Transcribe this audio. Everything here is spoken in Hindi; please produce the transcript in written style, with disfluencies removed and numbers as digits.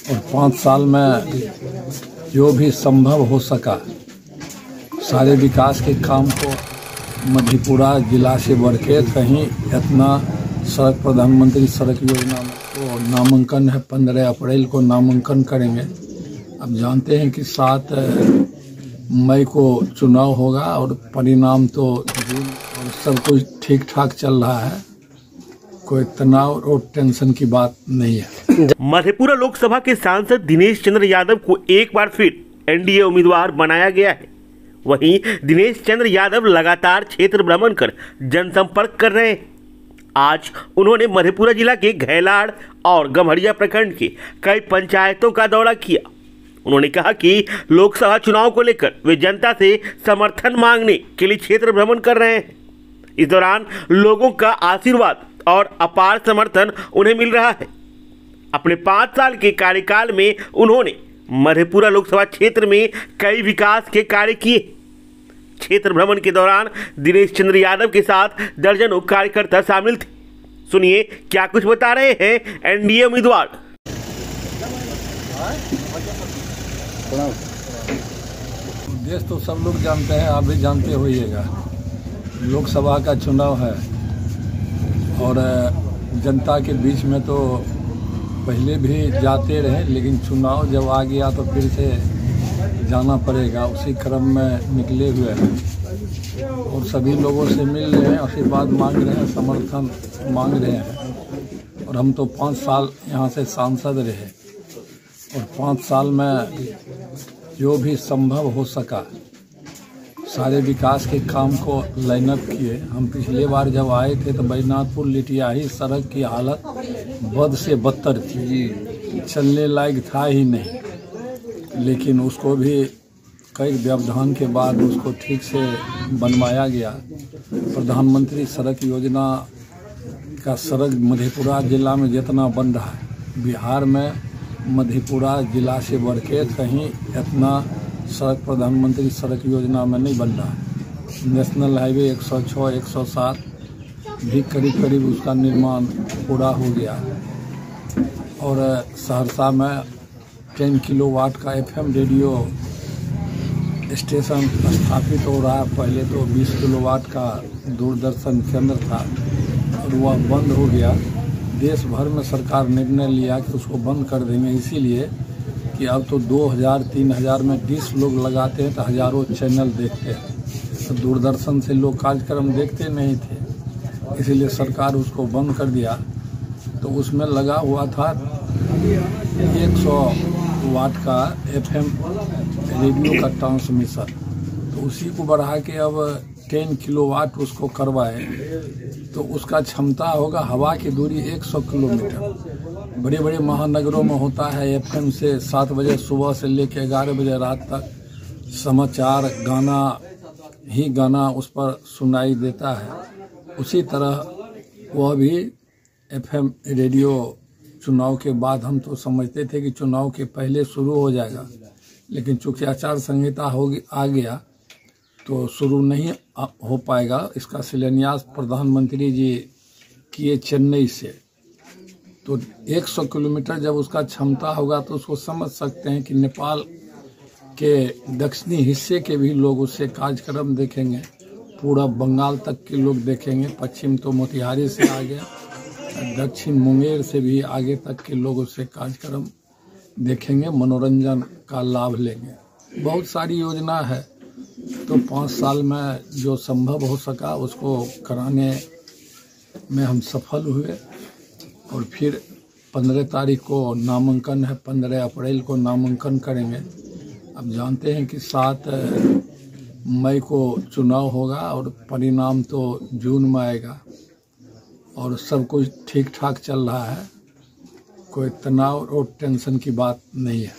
और 5 साल में जो भी संभव हो सका सारे विकास के काम को मधेपुरा जिला से बढ़ के कहीं इतना सड़क प्रधानमंत्री सड़क योजना में तो नामांकन है। 15 अप्रैल को नामांकन करेंगे। अब जानते हैं कि 7 मई को चुनाव होगा और परिणाम तो जून और सब कुछ ठीक ठाक चल रहा है। कोई तनाव और टेंशन की बात नहीं है। मधेपुरा लोकसभा के सांसद दिनेश चंद्र यादव को एक बार फिर एनडीए उम्मीदवार बनाया गया है। वहीं दिनेश चंद्र यादव लगातार क्षेत्र भ्रमण कर जनसंपर्क कर रहे हैं। आज उन्होंने मधेपुरा जिला के घैलाड़ और गम्हरिया प्रखंड के कई पंचायतों का दौरा किया। उन्होंने कहा कि लोकसभा चुनाव को लेकर वे जनता से समर्थन मांगने के लिए क्षेत्र भ्रमण कर रहे हैं। इस दौरान लोगों का आशीर्वाद और अपार समर्थन उन्हें मिल रहा है। अपने 5 साल के कार्यकाल में उन्होंने मधेपुरा लोकसभा क्षेत्र में कई विकास के कार्य किए। क्षेत्र भ्रमण के दौरान दिनेश चंद्र यादव के साथ दर्जनों कार्यकर्ता शामिल थे। सुनिए क्या कुछ बता रहे हैं एनडीए उम्मीदवार। देश तो सब लोग जानते हैं, आप भी जानते होइएगा। लोकसभा का चुनाव है और जनता के बीच में तो पहले भी जाते रहे, लेकिन चुनाव जब आ गया तो फिर से जाना पड़ेगा। उसी क्रम में निकले हुए हैं और सभी लोगों से मिल रहे हैं, आशीर्वाद मांग रहे हैं, समर्थन मांग रहे हैं। और हम तो 5 साल यहाँ से सांसद रहे और 5 साल में जो भी संभव हो सका सारे विकास के काम को लाइनअप किए। हम पिछले बार जब आए थे तो बैजनाथपुर लिटियाही सड़क की हालत बद से बदतर थी, चलने लायक था ही नहीं। लेकिन उसको भी कई व्यवधान के बाद उसको ठीक से बनवाया गया। प्रधानमंत्री सड़क योजना का सड़क मधेपुरा जिला में जितना बन रहा है, बिहार में मधेपुरा जिला से बढ़ के कहीं इतना सड़क प्रधानमंत्री सड़क योजना में नहीं बन रहा है। नेशनल हाईवे 106, 107 भी करीब करीब उसका निर्माण पूरा हो गया और सहरसा में 10 किलोवाट का FM रेडियो स्टेशन स्थापित हो रहा है। पहले तो 20 किलोवाट का दूरदर्शन केंद्र था और वह बंद हो गया। देश भर में सरकार निर्णय लिया कि उसको बंद कर देंगे, इसीलिए कि अब तो 2000-3000 में डिश लोग लगाते हैं तो हज़ारों चैनल देखते हैं। तो दूरदर्शन से लोग कार्यक्रम देखते नहीं थे, इसीलिए सरकार उसको बंद कर दिया। तो उसमें लगा हुआ था 100 वाट का FM रेडियो का ट्रांसमिशन, तो उसी को बढ़ा के अब 10 किलोवाट उसको करवाए तो उसका क्षमता होगा हवा की दूरी 100 किलोमीटर। बड़े बड़े महानगरों में होता है FM से 7 बजे सुबह से लेकर 11 बजे रात तक समाचार गाना उस पर सुनाई देता है। उसी तरह वह भी FM रेडियो चुनाव के बाद हम तो समझते थे कि चुनाव के पहले शुरू हो जाएगा, लेकिन चूंकि आचार संहिता आ गया तो शुरू नहीं हो पाएगा। इसका शिलान्यास प्रधानमंत्री जी किए चेन्नई से। तो 100 किलोमीटर जब उसका क्षमता होगा तो उसको समझ सकते हैं कि नेपाल के दक्षिणी हिस्से के भी लोग उससे कार्यक्रम देखेंगे, पूरा बंगाल तक के लोग देखेंगे। पश्चिम तो मोतिहारी से आ गया, दक्षिण मुंगेर से भी आगे तक के लोग उससे कार्यक्रम देखेंगे, मनोरंजन का लाभ लेंगे। बहुत सारी योजना है, तो 5 साल में जो संभव हो सका उसको कराने में हम सफल हुए। और फिर 15 तारीख को नामांकन है, 15 अप्रैल को नामांकन करेंगे। अब जानते हैं कि 7 मई को चुनाव होगा और परिणाम तो जून में आएगा और सब कुछ ठीक ठाक चल रहा है। कोई तनाव और टेंशन की बात नहीं है।